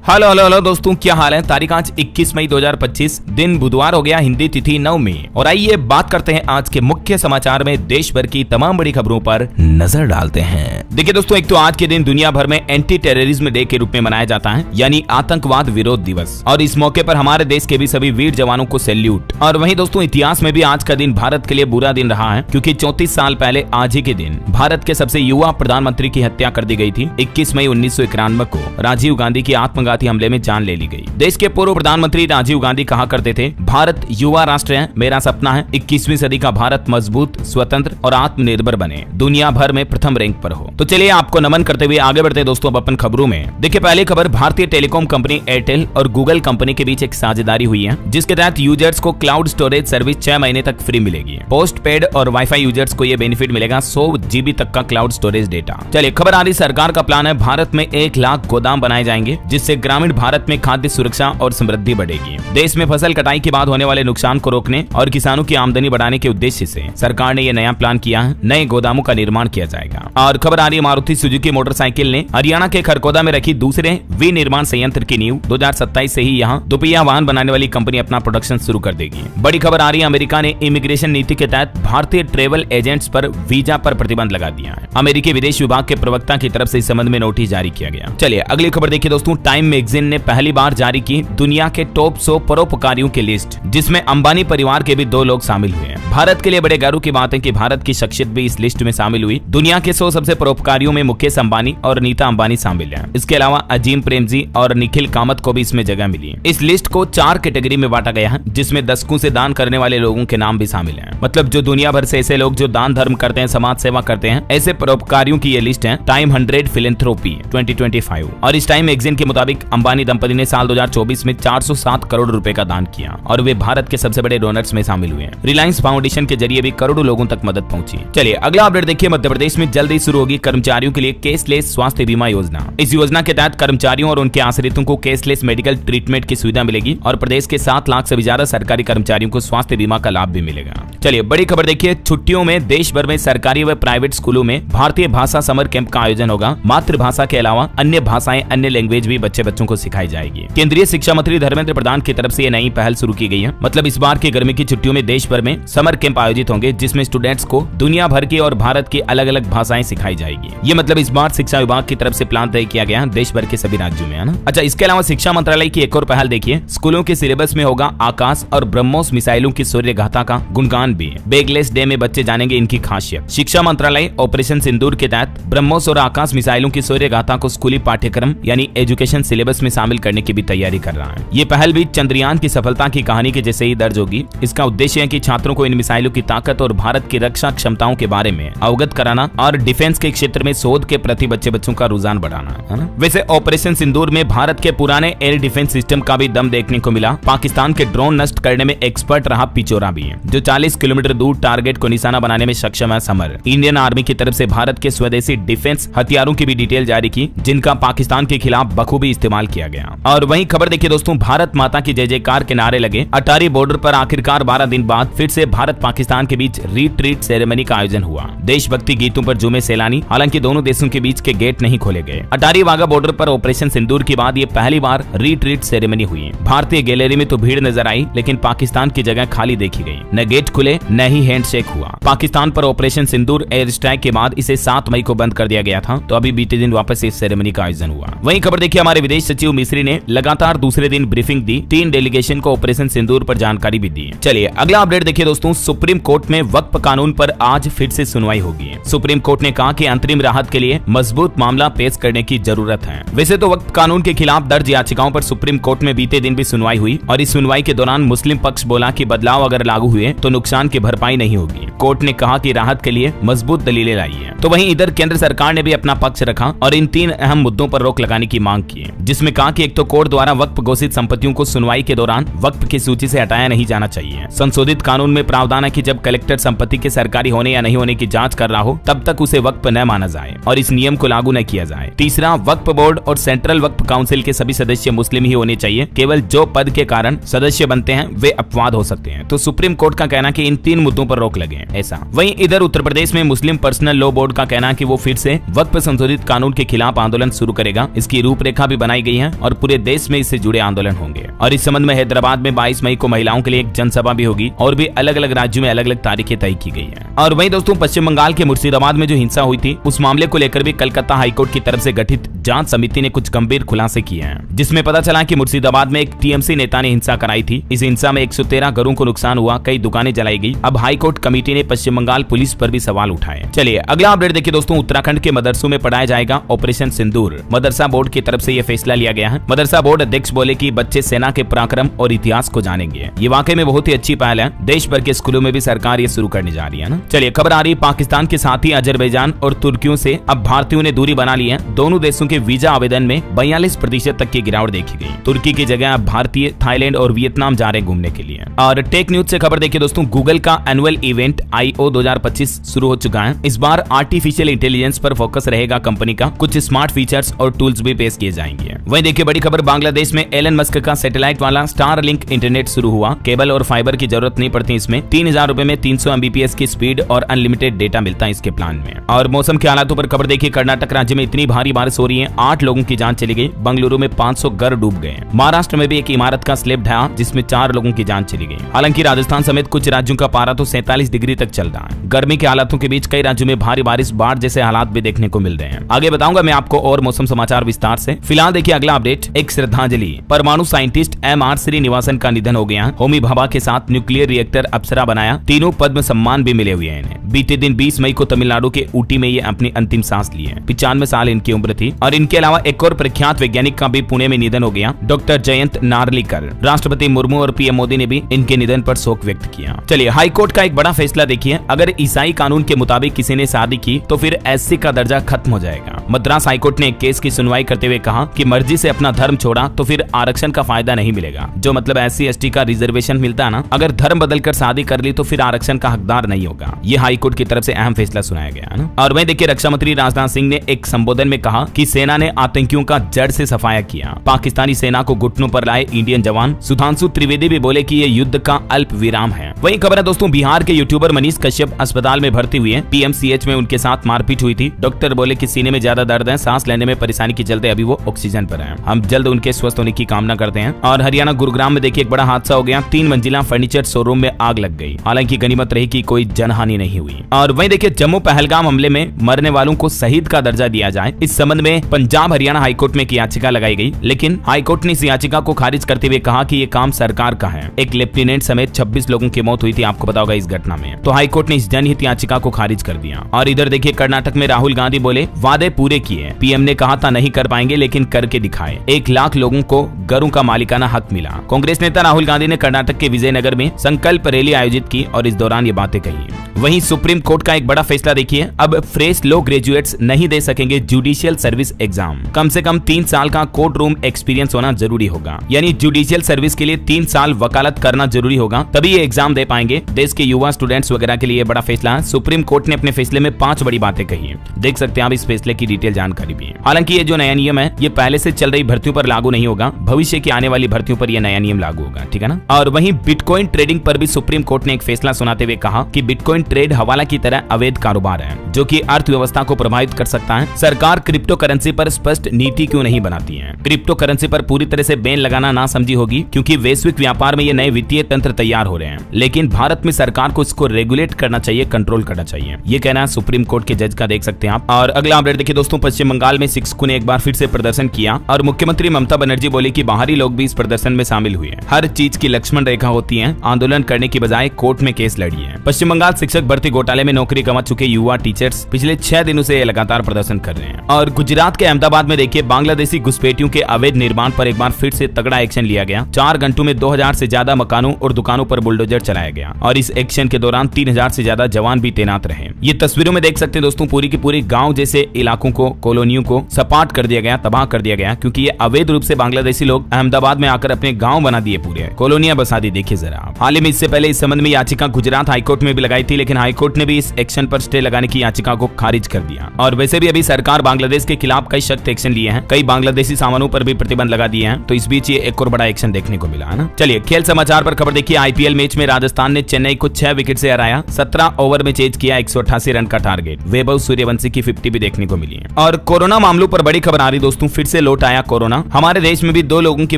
Hello hello hello दोस्तों, क्या हाल है। तारीख आज 21 मई 2025, दिन बुधवार हो गया, हिंदी तिथि 9 मई। और आइए बात करते हैं आज के मुख्य समाचार में देश भर की तमाम बड़ी खबरों पर नजर डालते हैं। देखिए दोस्तों, एक तो आज के दिन दुनिया भर में एंटी टेररिज्म डे के रूप में मनाया जाता है, यानी आतंकवाद विरोध दिवस। और इस मौके पर हमारे देश के भी सभी वीर जवानों को सैल्यूट। और वहीं दोस्तों, इतिहास में भी आज का दिन भारत के लिए बुरा दिन रहा है, क्योंकि 34 साल पहले आज ही के दिन भारत के सबसे युवा प्रधानमंत्री की हत्या कर दी गई थी। 21 मई 1991 को राजीव गांधी की आत्मघाती हमले में जान ले ली गई। देश के पूर्व प्रधानमंत्री राजीव गांधी कहा करते थे, भारत युवा राष्ट्र है, मेरा सपना है 21वीं सदी का भारत मजबूत, स्वतंत्र और आत्मनिर्भर बने, दुनिया भर में प्रथम रैंक पर हो। तो चलिए आपको नमन करते हुए आगे बढ़ते दोस्तों अब अपन खबरों में। देखिए पहली खबर, भारतीय टेलीकॉम कंपनी एयरटेल और गूगल कंपनी के बीच एक साझेदारी हुई है, जिसके तहत यूजर्स को क्लाउड स्टोरेज सर्विस 6 महीने तक फ्री मिलेगी। पोस्ट पेड और वाईफाई यूजर्स को यह बेनिफिट मिलेगा 100 GB तक का क्लाउड स्टोरेज डेटा। चलिए खबर आ रही, सरकार का प्लान है भारत में 1 लाख गोदाम बनाए जाएंगे, जिससे ग्रामीण भारत में खाद्य सुरक्षा और समृद्धि बढ़ेगी। देश में फसल कटाई के बाद होने वाले नुकसान को रोकने और किसानों की आमदनी बढ़ाने के उद्देश्य से सरकार ने यह नया प्लान किया है। नए गोदामों का निर्माण किया जाएगा। और खबर आ रही है, मारुति सुजुकी मोटरसाइकिल ने हरियाणा के खरगोदा में रखी दूसरे विनिर्माण संयंत्र की नींव। 2027 से ही यहां दुपहिया वाहन बनाने वाली कंपनी अपना प्रोडक्शन शुरू कर देगी। बड़ी खबर आ रही है, अमेरिका ने इमिग्रेशन नीति के तहत भारतीय ट्रेवल एजेंट्स पर वीजा पर प्रतिबंध लगा दिया है। अमेरिकी विदेश विभाग के प्रवक्ता की तरफ से इस संबंध में नोटिस जारी किया गया। चलिए अगली खबर देखिए दोस्तों, टाइम मैगजीन ने पहली बार जारी की दुनिया के टॉप 100 परोपकारियों की लिस्ट, जिसमें अंबानी परिवार के भी 2 लोग शामिल हुए हैं। भारत के लिए बड़े गर्व की बात है कि भारत की शख्सियत भी इस लिस्ट में शामिल हुई। दुनिया के 100 सबसे परोपकारियों में मुकेश अंबानी और नीता अंबानी शामिल हैं। इसके अलावा अजीम प्रेमजी और निखिल कामत को भी इसमें जगह मिली। इस लिस्ट को 4 कैटेगरी में बांटा गया है, जिसमें दशकों से दान करने वाले लोगों के नाम भी शामिल हैं। मतलब जो दुनिया भर से ऐसे लोग जो दान धर्म करते हैं, समाज सेवा करते हैं, ऐसे परोपकारियों की ये लिस्ट है टाइम 100 फिलैंथ्रोपी 2025। और इस टाइम मैगजीन के मुताबिक अंबानी दंपति ने साल 2024 में 407 करोड़ रुपए का दान किया और वे भारत के सबसे बड़े डोनर्स में शामिल हुए हैं। रिलायंस फाउंडेशन के जरिए भी करोड़ों लोगों तक मदद पहुंची। चलिए अगला अपडेट देखिए, मध्य प्रदेश में जल्द ही शुरू होगी कर्मचारियों के लिए केसलेस स्वास्थ्य बीमा योजना। इस योजना के तहत कर्मचारियों और उनके आश्रितों को केसलेस मेडिकल ट्रीटमेंट की सुविधा मिलेगी और प्रदेश के 7 लाख से भी ज्यादा सरकारी कर्मचारियों को स्वास्थ्य बीमा का लाभ भी मिलेगा। चलिए बड़ी खबर देखिए, छुट्टियों में देश भर में सरकारी व प्राइवेट स्कूलों में भारतीय भाषा समर कैंप का आयोजन होगा। मातृभाषा के अलावा अन्य भाषाएं, अन्य लैंग्वेज भी बच्चों को सिखाई जाएगी। केंद्रीय शिक्षा मंत्री धर्मेंद्र प्रधान की तरफ से ये नई पहल शुरू की गई है। मतलब इस बार की गर्मी की छुट्टियों में देश भर में समर कैंप आयोजित होंगे, जिसमें स्टूडेंट्स को दुनिया भर की और भारत की अलग अलग भाषाएं सिखाई जाएगी। ये मतलब इस बार शिक्षा विभाग की तरफ से प्लान तय किया गया है देश भर के सभी राज्यों में, है ना। अच्छा, इसके अलावा शिक्षा मंत्रालय की एक और पहल देखिए, स्कूलों के सिलेबस में होगा आकाश और ब्रह्मोस मिसाइलों की सूर्य गाथा का गुणगान भी। बैगलेस डे में बच्चे जानेंगे इनकी खासियत। शिक्षा मंत्रालय ऑपरेशन सिंदूर के तहत ब्रह्मोस और आकाश मिसाइलों की सूर्य गाथा को स्कूली पाठ्यक्रम यानी एजुकेशन सिलेबस में शामिल करने की भी तैयारी कर रहा है। ये पहल भी चंद्रयान की सफलता की कहानी के जैसे ही दर्ज होगी। इसका उद्देश्य है कि छात्रों को इन मिसाइलों की ताकत और भारत की रक्षा क्षमताओं के बारे में अवगत कराना और डिफेंस के क्षेत्र में शोध के प्रति बच्चों का रुझान बढ़ाना, है ना। वैसे ऑपरेशन सिंदूर में भारत के पुराने एयर डिफेंस सिस्टम का भी दम देखने को मिला। पाकिस्तान के ड्रोन नष्ट करने में एक्सपर्ट रहा पिचोरा भी है, जो 40 किलोमीटर दूर टारगेट को निशाना बनाने में सक्षम है। समर इंडियन आर्मी की तरफ से भारत के स्वदेशी डिफेंस हथियारों की भी डिटेल जारी की, जिनका पाकिस्तान के खिलाफ बखूबी इस्तेमाल किया गया। और वहीं खबर देखिए दोस्तों, भारत माता की जय जयकार के नारे लगे। अटारी बॉर्डर पर आखिरकार 12 दिन बाद फिर से भारत पाकिस्तान के बीच रिट्रीट सेरेमनी का आयोजन हुआ। देशभक्ति गीतों पर झूमे सैलानी, हालांकि दोनों देशों के बीच के गेट नहीं खोले गए। अटारी वाघा बॉर्डर पर ऑपरेशन सिंदूर के बाद ये पहली बार रिट्रीट सेरेमनी हुई। भारतीय गैलरी में तो भीड़ नजर आई, लेकिन पाकिस्तान की जगह खाली देखी गई। न गेट खुले न ही हैंडशेक हुआ। पाकिस्तान पर ऑपरेशन सिंदूर एयर स्ट्राइक के बाद इसे 7 मई को बंद कर दिया गया था, तो अभी बीते दिन वापस इस सेरेमनी का आयोजन हुआ। वहीं खबर देखिए, हमारे विदेश सचिव मिस्री ने लगातार दूसरे दिन ब्रीफिंग दी। 3 डेलीगेशन को ऑपरेशन सिंदूर पर जानकारी भी दी। चलिए अगला अपडेट देखिए दोस्तों, सुप्रीम कोर्ट में वक्फ कानून पर आज फिर से सुनवाई होगी। सुप्रीम कोर्ट ने कहा कि अंतरिम राहत के लिए मजबूत मामला पेश करने की जरूरत है। वैसे तो वक्फ कानून के खिलाफ दर्ज याचिकाओं पर सुप्रीम कोर्ट में बीते दिन भी सुनवाई हुई और इस सुनवाई के दौरान मुस्लिम पक्ष बोला कि बदलाव अगर लागू हुए तो नुकसान की भरपाई नहीं होगी। कोर्ट ने कहा कि राहत के लिए मजबूत दलीलें लाई है। तो वहीं इधर केंद्र सरकार ने भी अपना पक्ष रखा और इन 3 अहम मुद्दों पर रोक लगाने की मांग की, जिसमें कहा कि एक तो कोर्ट द्वारा वक्फ घोषित संपत्तियों को सुनवाई के दौरान वक्फ की सूची से हटाया नहीं जाना चाहिए। संशोधित कानून में प्रावधान है कि जब कलेक्टर संपत्ति के सरकारी होने या नहीं होने की जांच कर रहा हो, तब तक उसे वक्फ न माना जाए और इस नियम को लागू न किया जाए। तीसरा, वक्फ बोर्ड और सेंट्रल वक्फ काउंसिल के सभी सदस्य मुस्लिम ही होने चाहिए। केवल जो पद के कारण सदस्य बनते हैं वे अपवाद हो सकते हैं। तो सुप्रीम कोर्ट का कहना कि इन 3 मुद्दों पर रोक लगे ऐसा। वहीं इधर उत्तर प्रदेश में मुस्लिम पर्सनल लॉ बोर्ड का कहना है कि वो फिर से वक्फ संशोधित कानून के खिलाफ आंदोलन शुरू करेगा। इसकी रूपरेखा भी बनाई गई है और पूरे देश में इससे जुड़े आंदोलन होंगे। और इस संबंध में हैदराबाद में 22 मई को महिलाओं के लिए एक जनसभा भी होगी और भी अलग अलग राज्यों में अलग अलग तारीखें तय की गई है। और वहीं दोस्तों, पश्चिम बंगाल के मुर्शिदाबाद में जो हिंसा हुई थी उस मामले को लेकर भी कलकत्ता हाईकोर्ट की तरफ से गठित जांच समिति ने कुछ गंभीर खुलासे किए हैं, जिसमें पता चला कि मुर्शिदाबाद में एक टीएमसी नेता ने हिंसा कराई थी। इस हिंसा में 113 घरों को नुकसान हुआ, कई दुकानें जलाई गई। अब हाईकोर्ट कमेटी ने पश्चिम बंगाल पुलिस पर भी सवाल उठाए। चलिए अगला अपडेट देखिए दोस्तों, उत्तराखंड के मदरसों में पढ़ाया जाएगा ऑपरेशन सिंदूर। मदरसा बोर्ड की तरफ से यह फैसला लिया गया है। मदरसा बोर्ड अध्यक्ष बोले कि बच्चे सेना के पराक्रम और इतिहास को जानेंगे। ये वाकई में बहुत ही अच्छी पहल है। देश भर के स्कूलों में भी सरकार ये शुरू करने जा रही है ना। चलिए खबर आ रही, पाकिस्तान के साथ ही अजरबैजान और तुर्कियों से अब भारतीयों ने दूरी बना ली है। दोनों देशों के वीजा आवेदन में 42% तक की गिरावट देखी गई। तुर्की की जगह अब भारतीय थाईलैंड और वियतनाम जा रहे घूमने के लिए। और टेक न्यूज से खबर देखिए दोस्तों, गूगल का एनुअल इवेंट I/O 2025 शुरू हो चुका है। इस बार आर्टिफिशियल इंटेलिजेंस पर फोकस रहेगा कंपनी का। कुछ स्मार्ट फीचर्स और टूल्स भी पेश किए जाएंगे। वहीं देखिए बड़ी खबर, बांग्लादेश में एलन मस्क का सैटेलाइट वाला स्टारलिंक इंटरनेट शुरू हुआ। केबल और फाइबर की जरूरत नहीं पड़ती इसमें। 3000 रुपए में 300 MBPS की स्पीड और अनलिमिटेड डेटा मिलता है इसके प्लान में। और मौसम के हालातों पर खबर देखिए, कर्नाटक राज्य में इतनी भारी बारिश हो रही है, 8 लोगों की जान चली गई। बंगलुरु में 500 घर डूब गए। महाराष्ट्र में भी एक इमारत का स्लैब ढहा जिसमें 4 लोगों की जान चली गई। हालांकि राजस्थान समेत कुछ राज्यों का पारा तो 47 डिग्री तक चल रहा है। गर्मी के हालातों के बीच कई राज्यों में भारी बारिश, बाढ़ जैसे हालात भी देखने को मिल रहे हैं। आगे बताऊंगा मैं आपको और मौसम समाचार विस्तार से। फिलहाल देखिए अगला अपडेट, एक श्रद्धांजलि। परमाणु साइंटिस्ट MR श्रीनिवासन का निधन हो गया। होमी भाभा के साथ न्यूक्लियर रिएक्टर अप्सरा बनाया। तीनों पद्म सम्मान भी मिले हुए हैं इन्हें। बीते दिन 20 मई को तमिलनाडु के ऊटी में ये अपनी अंतिम सांस लिए। 95 साल इनकी उम्र थी। और इनके अलावा एक और प्रख्यात वैज्ञानिक का भी पुणे में निधन हो गया, डॉक्टर जयंत नार्लिकर। राष्ट्रपति मुर्मू और PM मोदी ने भी इनके निधन पर शोक व्यक्त किया। चलिए हाईकोर्ट का एक बड़ा फैसला देखिए, अगर ईसाई कानून के मुताबिक किसी ने शादी की तो फिर SC का दर्जा खत्म हो जाएगा। मद्रास हाईकोर्ट ने एक केस की सुनवाई करते हुए कहा कि मर्जी से अपना धर्म छोड़ा तो फिर आरक्षण का फायदा नहीं मिलेगा। जो मतलब SC ST का रिजर्वेशन मिलता है ना, अगर धर्म बदलकर शादी कर ली तो फिर आरक्षण का हकदार नहीं होगा। ये हाईकोर्ट की तरफ से अहम फैसला सुनाया गया है ना। और वहीं देखिए रक्षा मंत्री राजनाथ सिंह ने एक संबोधन में कहा कि सेना ने आतंकियों का जड़ से सफाया किया। पाकिस्तानी सेना को घुटनों पर लाए इंडियन जवान। सुधांशु त्रिवेदी भी बोले कि ये युद्ध का अल्प विराम है। वहीं खबर है दोस्तों, बिहार के यूट्यूबर मनीष कश्यप अस्पताल में भर्ती हुए हैं। PMCH में उनके साथ मारपीट हुई थी। डॉक्टर बोले कि सीने में ज्यादा दर्द है, सांस लेने में परेशानी के चलते अभी वो ऑक्सीजन पर है। हम जल्द उनके स्वस्थ होने की कामना करते हैं। और हरियाणा गुरुग्राम में देखिए एक बड़ा हादसा हो गया। 3 मंजिला फर्नीचर शोरूम में आग लग गई। हालांकि गनीमत रही कि कोई जनहानि नहीं हुई। और वहीं देखिए जम्मू पहलगाम हमले में मरने वालों को शहीद का दर्जा दिया जाए, इस संबंध में पंजाब हरियाणा हाईकोर्ट में एक याचिका लगाई गई। लेकिन हाईकोर्ट ने इस याचिका को खारिज करते हुए कहा कि ये काम सरकार का है। एक लेफ्टिनेंट समेत 26 लोगों की मौत हुई थी, आपको पता होगा इस घटना में। तो हाईकोर्ट ने इस जनहित याचिका को खारिज कर दिया। और इधर देखिए कर्नाटक में राहुल गांधी बोले वादे पूरे किए। PM ने कहा था नहीं कर पाएंगे लेकिन करके दिखाए। 1 लाख लोगों को घरों का मालिकाना हक मिला। कांग्रेस नेता राहुल गांधी ने कर्नाटक के विजयनगर में संकल्प रैली आयोजित की और इस दौरान ये बातें कही। वहीं सुप्रीम कोर्ट का एक बड़ा फैसला देखिए, अब फ्रेश लॉ ग्रेजुएट्स नहीं दे सकेंगे जुडिशियल सर्विस एग्जाम। कम से कम 3 साल का कोर्ट रूम एक्सपीरियंस होना जरूरी होगा। यानी जुडिशियल सर्विस के लिए 3 साल वकालत करना जरूरी होगा, तभी ये एग्जाम दे पाएंगे। देश के युवा स्टूडेंट्स वगैरह के लिए बड़ा फैसला है। सुप्रीम कोर्ट ने अपने फैसले में 5 बड़ी बातें कही है। देख सकते हैं आप इस फैसले की डिटेल जानकारी भी है। हालांकि ये जो नया नियम है ये पहले से चल रही भर्तियों पर लागू नहीं होगा, भविष्य की आने वाली भर्तियों पर यह नया नियम लागू होगा, ठीक है ना। और वहीं बिटकॉइन ट्रेडिंग पर भी सुप्रीम कोर्ट ने एक फैसला सुनाते हुए कहा कि बिटकॉइन ट्रेड हवाला की तरह अवैध कारोबार है जो कि अर्थव्यवस्था को प्रभावित कर सकता है। सरकार क्रिप्टो करेंसी पर स्पष्ट नीति क्यों नहीं बनाती है। क्रिप्टो करेंसी पर पूरी तरह से बैन लगाना ना समझी होगी क्योंकि वैश्विक व्यापार में ये नए वित्तीय तंत्र तैयार हो रहे हैं, लेकिन भारत में सरकार को इसको रेगुलेट करना चाहिए, कंट्रोल करना चाहिए। ये कहना है सुप्रीम कोर्ट के जज का, देख सकते हैं आप। और अगला अपडेट देखिए दोस्तों, पश्चिम बंगाल में शिक्षकों ने एक बार फिर से प्रदर्शन किया और मुख्यमंत्री ममता बनर्जी बोले कि बाहरी लोग भी इस प्रदर्शन में शामिल हुए। हर चीज की लक्ष्मण रेखा होती है, आंदोलन करने की बजाय कोर्ट में केस लड़िए। पश्चिम बंगाल शिक्षक भर्ती घोटाले में नौकरी गंवा चुके युवा टीचर्स पिछले 6 दिनों से लगातार प्रदर्शन कर रहे हैं। और गुजरात के अहमदाबाद में देखिए बांग्लादेशी घुसपैठियों के अवैध निर्माण पर एक बार फिर से तगड़ा एक्शन लिया गया। 4 घंटों में 2000 से ज्यादा मकानों और दुकानों पर बुलडोजर चलाया गया और इस एक्शन के दौरान 3000 से ज्यादा जवान भी तैनात रहे। ये तस्वीरों में देख सकते हैं दोस्तों, पूरी की पूरी गांव जैसे इलाकों को, कॉलोनियों को सपाट कर दिया गया, तबाह कर दिया गया, क्योंकि ये अवैध रूप से बांग्लादेशी लोग अहमदाबाद में आकर अपने गाँव बना दिए, पूरे कॉलोनियां बसा दी। देखिए जरा, हाल ही में इससे पहले इस संबंध में याचिका गुजरात हाईकोर्ट में भी लगाई थी, लेकिन हाईकोर्ट ने भी इस एक्शन पर स्टे लगाने की याचिका को खारिज कर दिया। और वैसे भी अभी सरकार बांग्लादेश के खिलाफ कई सख्त एक्शन लिए हैं, कई बांग्लादेशी सामानों पर भी प्रतिबंध लगा दिए हैं। तो इस बीच ये एक और बड़ा एक्शन देखने को मिला है ना। चलिए खेल समाचार पर खबर देखिए। आईपीएल मैच में राजस्थान ने चेन्नई को 6 विकेट से हराया। 17 ओवर में चेज किया 188 रन का टारगेट। वैभव सूर्यवंशी की 50 भी देखने को मिली है। और कोरोना मामलों पर बड़ी खबर आ रही दोस्तों, फिर से लौट आया कोरोना। हमारे देश में भी 2 लोगों की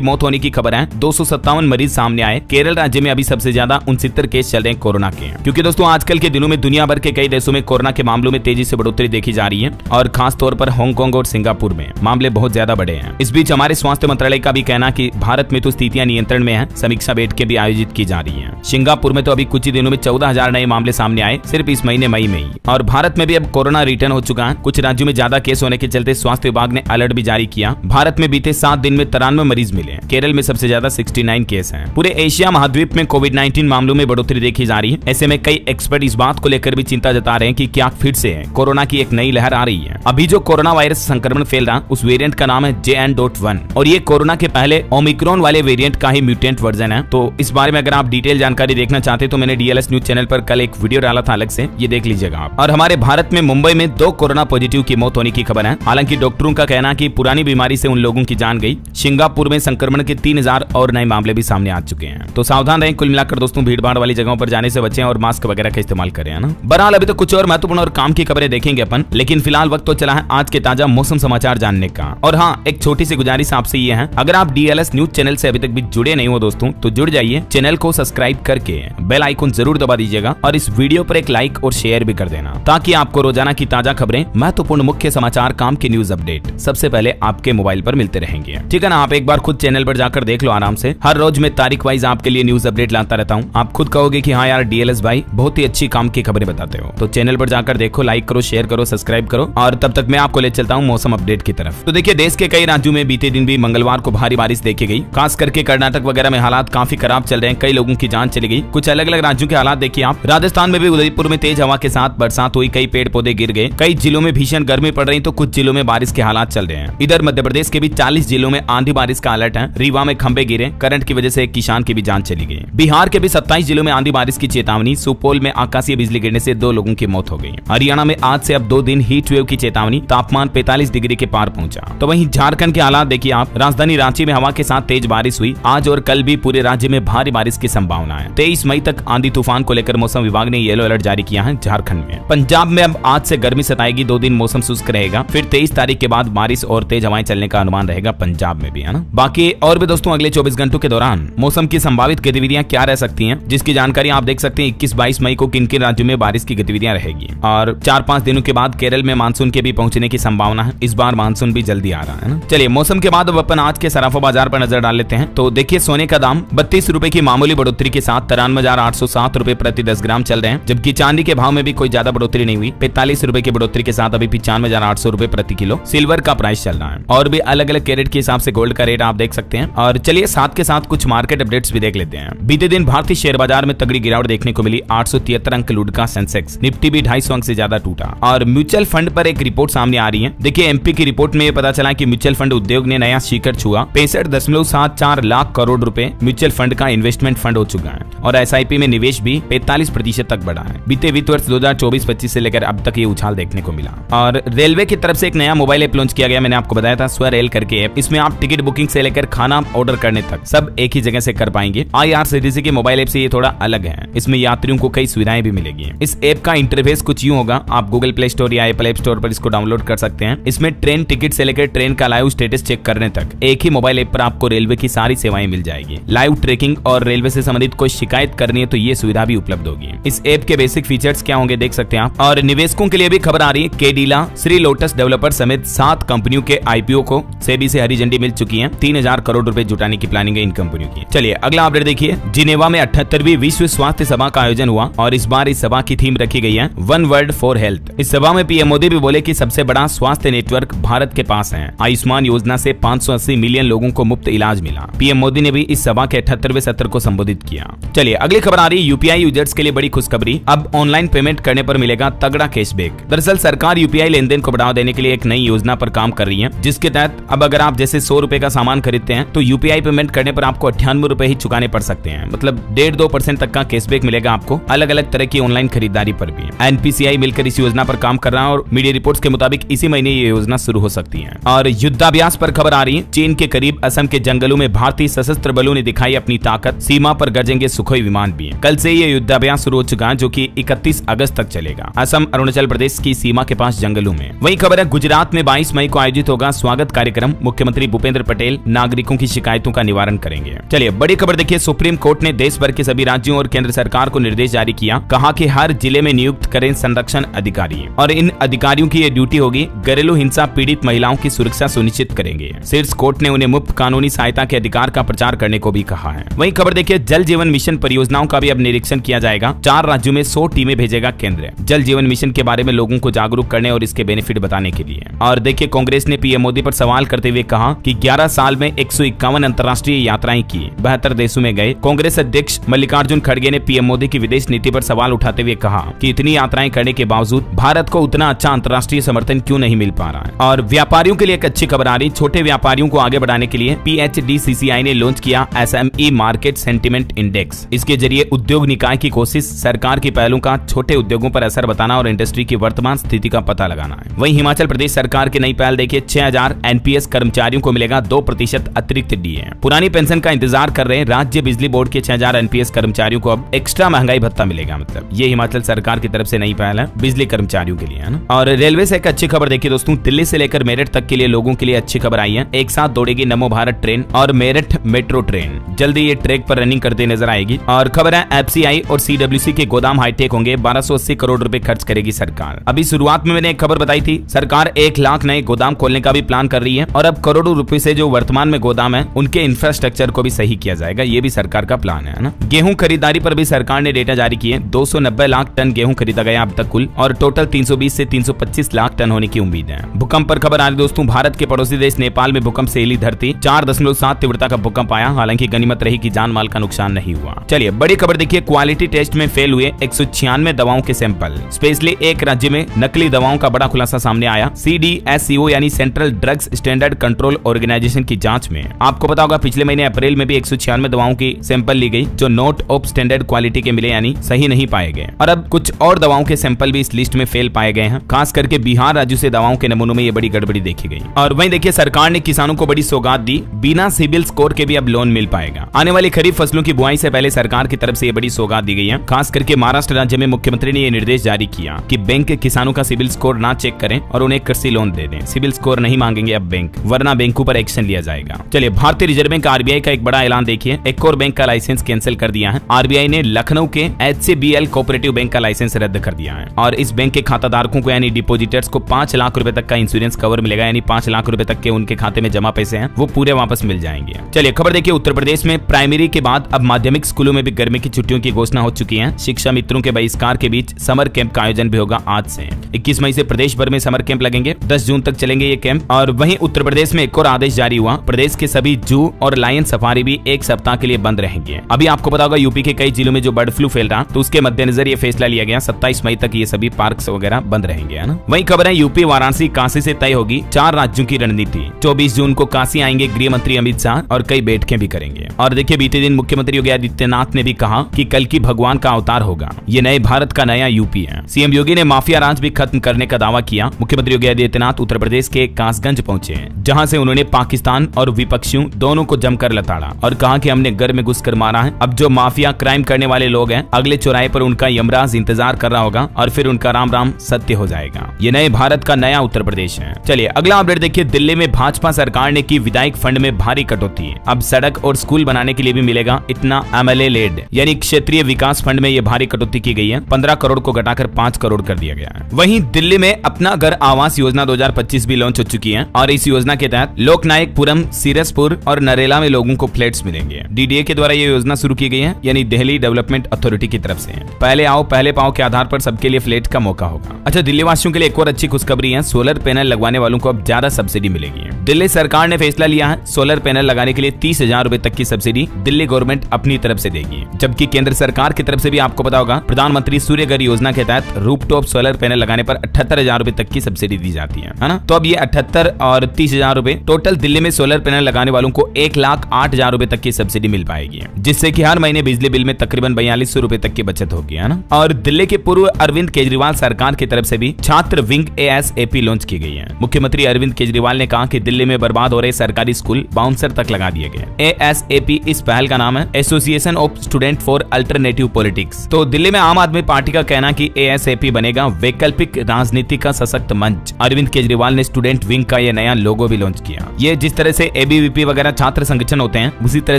मौत होने की खबर है। 257 मरीज सामने आए। केरल राज्य में अभी सबसे ज्यादा 69 केस चल रहे हैं कोरोना के, क्योंकि दोस्तों आजकल के दिनों में दुनिया भर के कई देशों में कोरोना के मामलों में तेजी से बढ़ोतरी देखी जा रही है और खास तौर पर हांगकांग और सिंगापुर में मामले बहुत ज्यादा बढ़े हैं। इस बीच हमारे स्वास्थ्य मंत्रालय का भी कहना कि भारत में तो स्थितियां नियंत्रण में है। समीक्षा बैठकें भी आयोजित की जा रही है। सिंगापुर में तो अभी कुछ ही दिनों में 14,000 नए मामले सामने आए सिर्फ इस महीने मई में ही। और भारत में भी अब कोरोना रिटर्न हो चुका है। कुछ राज्यों में ज्यादा केस होने के चलते स्वास्थ्य विभाग ने अलर्ट भी जारी किया। भारत में बीते 7 दिन में 93 मरीज मिले। केरल में सबसे ज्यादा 69 केस हैं। पूरे एशिया महाद्वीप में कोविड-19 मामलों में बढ़ोतरी देखी जा रही है। ऐसे में कई एक्सपर्ट इस बात को लेकर भी चिंता जता रहे हैं कि क्या फिर से कोरोना की एक नई लहर आ रही है। अभी जो कोरोना वायरस संक्रमण फैल रहा उस वेरिएंट का नाम है JN.1 और ये कोरोना के पहले ओमिक्रॉन वाले वेरिएंट का ही म्यूटेंट वर्जन है। तो इस बारे में अगर आप डिटेल जानकारी देखना चाहते तो मैंने DLS न्यूज चैनल पर कल एक वीडियो डाला था अलग से, ये देख लीजिएगा आप। और हमारे भारत में मुंबई में 2 कोरोना पॉजिटिव की मौत होने की खबर है। हालांकि डॉक्टरों का कहना है कि पुरानी बीमारी से उन लोगों की जान गई। सिंगापुर में संक्रमण के 3000 और नए मामले भी सामने आ चुके हैं। तो सावधान रहें। कुल मिलाकर दोस्तों भीड़ भाड़ वाली जगहों पर जाने से बचें और मास्क वगैरह का इस्तेमाल करें, है ना। बहरहाल अभी तो कुछ और महत्वपूर्ण और काम की खबरें देखेंगे अपन, लेकिन फिलहाल वक्त तो चला है आज के ताजा मौसम समाचार जानने का। और हाँ, एक छोटी सी गुजारिश आपसे ये है, अगर आप DLS न्यूज चैनल से अभी तक भी जुड़े नहीं हो दोस्तों तो जुड़ जाइए। चैनल को सब्सक्राइब करके बेल आइकन जरूर दबा दीजिएगा और इस वीडियो पर एक लाइक और शेयर भी कर देना, ताकि आपको रोजाना की ताजा खबरें, महत्वपूर्ण मुख्य समाचार, काम की न्यूज अपडेट सबसे पहले आपके मोबाइल पर मिलते रहेंगे। ठीक है ना। आप एक बार खुद चैनल पर जाकर देख लो आराम से। हर रोज मैं तारीख वाइज आपके लिए न्यूज अपडेट लाता रहता हूँ। आप खुद कहोगे कि हाँ यार DLS भाई बहुत ही अच्छी काम की खबरें बताते हो। तो चैनल पर जाकर देखो, लाइक करो, शेयर करो, सब्सक्राइब करो और तब तक मैं आपको ले चलता हूँ मौसम अपडेट की तरफ। तो देखिए देश के कई राज्यों में बीते दिन भी मंगलवार को भारी बारिश देखी गई। खास करके कर्नाटक वगैरह में हालात काफी खराब चल रहे हैं। कई लोगों की जान चली गई। कुछ अलग अलग राज्यों के हालात देखिए आप। राजस्थान में भी उदयपुर में तेज हवा के साथ बरसात हुई। कई पेड़ पौधे गिर गए। कई जिलों में भीषण गर्मी पड़ रही तो कुछ जिलों में बारिश के हालात चल रहे हैं। इधर मध्य प्रदेश के भी 40 जिलों में आंधी बारिश का अलर्ट है। रीवा में खंभे गिरे। करंट की वजह से एक किसान की भी जान चली गई। बिहार के भी 27 जिलों में आंधी बारिश की चेतावनी। सुपौल में आकाशीय बिजली गिरने से 2 लोगों की मौत हो गई। हरियाणा में आज से अब 2 दिन हीट वेव की चेतावनी। तापमान 45 डिग्री के पार पहुंचा। तो वहीं झारखंड के हालात देखिए आप। राजधानी रांची में हवा के साथ तेज बारिश हुई। आज और कल भी पूरे राज्य में भारी बारिश की संभावना है। 23 मई तक आंधी तूफान को लेकर मौसम विभाग ने येलो अलर्ट जारी किया है झारखंड में। पंजाब में अब आज से गर्मी सताएगी। 2 दिन मौसम शुष्क रहेगा। फिर 23 तारीख के बाद बारिश और तेज हवाएं चलने का अनुमान रहेगा पंजाब में भी, है ना। बाकी और भी दोस्तों अगले 24 घंटों के दौरान मौसम की संभावित गतिविधियां क्या रह सकती हैं, जिसकी जानकारी आप देख सकते हैं। 21-22 मई को किन किन राज्यों में बारिश की गतिविधियां रहेगी। और 4-5 दिनों के बाद केरल में मानसून के भी पहुंचने की संभावना है। इस बार मानसून भी जल्दी आ रहा है ना। चलिए मौसम के बाद अब अपन आज के सराफा बाजार पर नजर डाल लेते हैं। तो देखिए सोने का दाम 32 रुपए की मामूली बढ़ोतरी के साथ 93,807 रुपए प्रति 10 ग्राम चल रहे हैं। जबकि चांदी के भाव में भी कोई ज्यादा बढ़ोतरी नहीं हुई। 45 रुपए की बढ़ोतरी के साथ अभी 95,800 रुपए प्रति किलो सिल्वर का प्राइस चल रहा है। और भी अलग अलग कैरेट के हिसाब से गोल्ड का रेट आप देख सकते हैं। और चलिए साथ के साथ कुछ मार्केट अपडेट्स भी देख लेते हैं। बीते दिन भारतीय शेयर बाजार में तगड़ी गिरावट देखने को मिली। 873 अंक लुढ़का सेंसेक्स। निफ्टी भी 250 अंक से ज्यादा टूटा। और म्यूचुअल फंड पर एक रिपोर्ट सामने आ रही है। देखिए एमपी की रिपोर्ट में पता चला कि म्यूचुअल फंड उद्योग ने नया शिखर छुआ। 65.74 लाख करोड़ रुपए म्यूचुअल फंड का इन्वेस्टमेंट फंड हो चुका है। और SIP में निवेश भी 45% तक बढ़ा है। बीते वित्त वर्ष 2024-25 से लेकर अब तक ये उछाल देखने को मिला। और रेलवे की तरफ से एक नया मोबाइल ऐप लॉन्च किया गया। मैंने आपको बताया था स्वरेल करके ऐप। इसमें आप टिकट बुकिंग से लेकर खाना ऑर्डर करने तक सब एक ही जगह से कर पाएंगे। IRCTC के मोबाइल ऐप से ये थोड़ा अलग है। इसमें यात्रियों को कई सुविधाएं भी मिलेगी। इस ऐप का इंटरफेस कुछ यूं होगा। आप गूगल प्ले स्टोर या एप्पल ऐप स्टोर पर इसको डाउनलोड कर सकते हैं। इसमें ट्रेन टिकट से लेकर ट्रेन का लाइव स्टेटस चेक करने तक एक ही मोबाइल ऐप पर आपको रेलवे की सारी सेवाएं मिल जाएगी। लाइव ट्रैकिंग और रेलवे से संबंधित कोई शिकायत करनी है तो ये सुविधा भी उपलब्ध होगी। इस ऐप के बेसिक फीचर्स क्या होंगे देख सकते हैं आप। और निवेशकों के लिए भी खबर आ रही है। केडिला, श्री लोटस डेवलपर समेत 7 कंपनियों के IPO को सेबी से हरी झंडी मिल चुकी है। 3000 करोड़ रुपए जुटाने की प्लानिंग है इन कंपनियों की। चलिए अगला अपडेट देखिए। जिनेवा में 78वीं विश्व स्वास्थ्य सभा का आयोजन हुआ और इस बार इस सभा की थीम रखी गई है वन वर्ल्ड फॉर हेल्थ। इस सभा में PM मोदी भी बोले कि सबसे बड़ा स्वास्थ्य नेटवर्क भारत के पास है। आयुष्मान योजना से 580 मिलियन लोगों को मुफ्त इलाज मिला। PM मोदी ने भी इस सभा के 78वें सत्र को संबोधित किया। चलिए अगली खबर आ रही है। UPI यूजर्स के लिए बड़ी खुशखबरी। अब ऑनलाइन पेमेंट करने पर मिलेगा तगड़ा कैशबैक। दरअसल सरकार UPI लेनदेन को बढ़ावा देने के लिए एक नई योजना पर काम कर रही है, जिसके तहत अब अगर आप जैसे 100 रुपए का सामान खरीदते हैं तो UPI पेमेंट करने पर आपको 98 रुपए ही चुकाने पड़ सकते हैं। मतलब 1.5-2% तक का कैशबैक मिलेगा आपको अलग अलग तरह की ऑनलाइन खरीदारी पर भी। NPCI मिलकर इस योजना पर काम कर रहा है और मीडिया रिपोर्ट्स के मुताबिक इसी महीने ये योजना शुरू हो सकती है। और युद्धाभ्यास पर खबर आ रही है। चीन के करीब असम के जंगलों में भारतीय सशस्त्र बलों ने दिखाई अपनी ताकत, सीमा पर गरजेंगे सुखोई विमान भी। कल से ये युद्धाभ्यास शुरू हो चुका है, जो कि 31 अगस्त तक चलेगा। असम अरुणाचल प्रदेश की सीमा के पास जंगलों में। वही खबर है, गुजरात में 22 मई को आयोजित होगा स्वागत कार्यक्रम। मुख्यमंत्री भूपेंद्र पटेल नागरिकों की शिकायतों का निवारण करेंगे। चलिए बड़ी खबर देखिए, सुप्रीम कोर्ट ने देश भर के सभी राज्यों और केंद्र सरकार को निर्देश जारी किया। कहा कि हर जिले में नियुक्त करें संरक्षण अधिकारी और इन अधिकारियों की ये ड्यूटी होगी घरेलू हिंसा पीड़ित महिलाओं की सुरक्षा सुनिश्चित करेंगे। शीर्ष कोर्ट ने उन्हें मुफ्त कानूनी सहायता के अधिकार का प्रचार करने को भी कहा है। वहीं खबर देखिए, जल जीवन मिशन परियोजनाओं का भी अब निरीक्षण किया जाएगा। 4 राज्यों में 100 टीमें भेजेगा केंद्र, जल जीवन मिशन के बारे में लोगों को जागरूक करने और इसके बेनिफिट बताने के लिए। और देखिए, कांग्रेस ने पीएम मोदी पर सवाल करते हुए कहा कि 11 साल में 151 अंतर्राष्ट्रीय यात्राएं की, 72 देशों में गए। कांग्रेस अध्यक्ष मल्लिकार्जुन खड़गे ने पीएम मोदी की विदेश नीति पर सवाल उठाते हुए कहा कि इतनी यात्राएं करने के बावजूद भारत को उतना अच्छा अंतर्राष्ट्रीय समर्थन क्यों नहीं मिल पा रहा है। और व्यापारियों के लिए एक अच्छी खबर आ रही, छोटे व्यापारियों को आगे बढ़ाने के लिए PHDCCI ने लॉन्च किया SME मार्केट सेंटिमेंट इंडेक्स। इसके जरिए उद्योग निकाय की कोशिश सरकार की पहलों का छोटे उद्योगों पर असर बताना और इंडस्ट्री की वर्तमान स्थिति का पता लगाना है। वहीं हिमाचल प्रदेश सरकार की नई पहल देखिए, 6000 NPS कर्मचारियों को मिलेगा 2% अतिरिक्त DA। पुरानी पेंशन का इंतजार कर रहे राज्य बिजली बोर्ड के 6000 NPS कर्मचारियों को अब एक्स्ट्रा महंगाई भत्ता मिलेगा। मतलब ये हिमाचल सरकार की तरफ से नई पहल है बिजली कर्मचारियों के लिए, है ना। और रेलवे से एक अच्छी खबर देखिए दोस्तों, दिल्ली से लेकर मेरठ तक के लिए लोगों के लिए अच्छी खबर आई है। एक साथ दौड़ेगी नमो भारत ट्रेन और मेरठ मेट्रो ट्रेन। जल्दी ये ट्रैक पर रनिंग करते नजर आएगी। और खबर है, FCI और CWC के गोदाम हाईटेक होंगे। 1280 करोड़ रुपए खर्च करेगी सरकार। अभी शुरुआत में मैंने एक खबर बताई थी, सरकार 1 लाख नए गोदाम खोलने का भी प्लान कर रही है और अब करोड़ों रुपए से जो वर्तमान में गोदाम है उनके इंफ्रास्ट्रक्चर को भी सही किया जाएगा। ये भी सरकार का प्लान है ना। गेहूं खरीदारी पर भी सरकार ने डेटा जारी किए। 290 लाख टन गेहूं खरीदा गया अब तक कुल, और टोटल 320 से 325 लाख टन होने की उम्मीद है। भूकंप पर खबर आ रही दोस्तों, भारत के पड़ोसी देश नेपाल में भूकंप से हिली धरती। 4.7 तीव्रता का भूकंप आया। हालांकि गनीमत रही कि जान माल का नुकसान नहीं हुआ। चलिए बड़ी खबर देखिए, क्वालिटी टेस्ट में फेल हुए 196 दवाओं के सैंपल। स्पेशली एक राज्य में नकली दवाओं का बड़ा खुलासा सामने आया। CDSCO यानी central drugs standard control organisation की जांच में आपको पता होगा पिछले महीने अप्रैल में भी 196 दवाओं की सैंपल ली गई जो नॉट ऑफ स्टैंडर्ड क्वालिटी के मिले, यानी सही नहीं पाए गए। और अब कुछ और दवाओं के सैंपल भी इस लिस्ट में फेल पाए गए हैं। खास करके बिहार राज्य से दवाओं के नमूनों में ये बड़ी गड़बड़ी देखी गई। और वहीं देखिए, सरकार ने किसानों को बड़ी सौगात दी। बिना सिबिल स्कोर के भी अब लोन मिल पाएगा। आने वाली खरीफ फसलों की बुआई से पहले सरकार की तरफ से ये बड़ी सौगात दी गई है। खास करके महाराष्ट्र राज्य में मुख्यमंत्री ने ये निर्देश जारी किया कि बैंक किसानों का सिबिल स्कोर ना चेक करें और उन्हें कृषि लोन दे दें। सिबिल स्कोर नहीं मांगेंगे अब बैंक, वरना बैंकों पर एक्शन लिया जाएगा। चलिए, भारतीय रिजर्व बैंक RBI का एक बड़ा ऐलान देखिए, एक और बैंक का लाइसेंस कैंसिल कर दिया है। RBI ने लखनऊ के HCBL कोऑपरेटिव बैंक का लाइसेंस रद्द कर दिया है और इस बैंक के खाताधारकों को यानी डिपोजिटर्स को 5 लाख रुपए तक का इंश्योरेंस कवर मिलेगा। यानी 5 लाख रुपए तक के उनके खाते में जमा पैसे हैं वो पूरे वापस मिल जाएंगे। चलिए खबर देखिए, उत्तर प्रदेश में प्राइमरी के बाद अब माध्यमिक स्कूलों में भी गर्मी की छुट्टियों की घोषणा हो चुकी है। शिक्षा मित्रों के बहिष्कार के बीच समर कैंप का आयोजन भी होगा आज से। 21 मई से प्रदेश भर में समर कैंप लगेंगे। 10 जून तक चलेंगे ये कैंप। और वहीं उत्तर प्रदेश में एक और आदेश जारी हुआ, प्रदेश के सभी जू और लायन सफारी भी एक सप्ताह के लिए बंद रहेंगे। अभी आपको पता होगा यूपी के कई जिलों में जो बर्ड फ्लू फैल रहा, तो उसके मद्देनजर ये फैसला लिया गया। 27 मई तक ये सभी पार्क वगैरह बंद रहेंगे, है ना। वहीं खबर है, यूपी वाराणसी काशी से तय होगी 4 राज्यों की रणनीति। 24 जून को काशी आएंगे गृह मंत्री अमित शाह और कई बैठकें भी करेंगे। और देखिए, बीते दिन मुख्यमंत्री योगी आदित्यनाथ ने भी कहा कि कल की भगवान का अवतार होगा, ये नए भारत का नया यूपी है। सीएम योगी ने माफिया राज भी खत्म करने का दावा किया। मुख्यमंत्री योगी आदित्यनाथ उत्तर प्रदेश के कासगंज पहुंचे, जहां से उन्होंने पाकिस्तान और विपक्षियों दोनों को जमकर लताड़ा और कहा कि हमने घर में घुसकर मारा है। अब जो माफिया क्राइम करने वाले लोग हैं, अगले चौराहे पर उनका यमराज इंतजार कर रहा होगा और फिर उनका राम राम सत्य हो जाएगा। ये नए भारत का नया उत्तर प्रदेश है। चलिए अगला अपडेट देखिए, दिल्ली में भाजपा सरकार ने की विधायक फंड में भारी कटौती। अब सड़क और स्कूल बनाने के लिए भी मिलेगा इतना MLA लेड, यानी क्षेत्रीय विकास फंड में ये भारी कटौती की गई है। 15 करोड़ को घटाकर 5 करोड़ कर दिया गया है। वहीं दिल्ली में अपना घर आवास योजना 2025 भी लॉन्च हो चुकी है और इस योजना के तहत लोकनायकपुरम, सीरसपुर और नरेला में लोगों को फ्लैट्स मिलेंगे। DDA के द्वारा ये योजना शुरू की गई है, यानी दिल्ली डेवलपमेंट अथॉरिटी की तरफ से। पहले आओ पहले पाओ के आधार पर सबके लिए फ्लैट का मौका होगा। अच्छा, दिल्ली वासियों के लिए एक और अच्छी खुशखबरी है, सोलर पैनल लगवाने वालों को अब ज्यादा सब्सिडी मिलेगी। दिल्ली सरकार ने फैसला लिया है, सोलर पैनल लगाने के लिए 30,000 रुपए तक की सब्सिडी दिल्ली गवर्नमेंट अपनी तरफ से देगी। जबकि केंद्र सरकार की तरफ से भी आपको पता होगा, प्रधानमंत्री सूर्य घर योजना के तहत रूफटॉप सोलर पैनल लगाने पर 78,000 रुपए तक की सब्सिडी दी जाती है ना। तो अब ये 78 और 30,000 रुपए टोटल दिल्ली में सोलर पैनल लगाने वालों को 1,08,000 रुपए तक की सब्सिडी मिल पाएगी, जिससे कि हर महीने बिजली बिल में तकरीबन 4200 रुपए तक की बचत होगी, है ना। और दिल्ली के पूर्व अरविंद केजरीवाल सरकार की तरफ से भी छात्र विंग ASAP लॉन्च की गई है। मुख्यमंत्री अरविंद केजरीवाल ने कहा कि दिल्ली में बर्बाद हो रहे सरकारी स्कूल बाउंसर तक लगा दिए गए। ASAP इस पहल का नाम है, association of student for alternative politics. तो दिल्ली में आम आदमी पार्टी का कहना कि ASAP बनेगा वैकल्पिक राजनीति का सशक्त मंच। अरविंद केजरीवाल ने स्टूडेंट विंग का यह नया लोगो भी लॉन्च किया। ये जिस तरह से ABVP वगैरह छात्र संगठन होते हैं, उसी तरह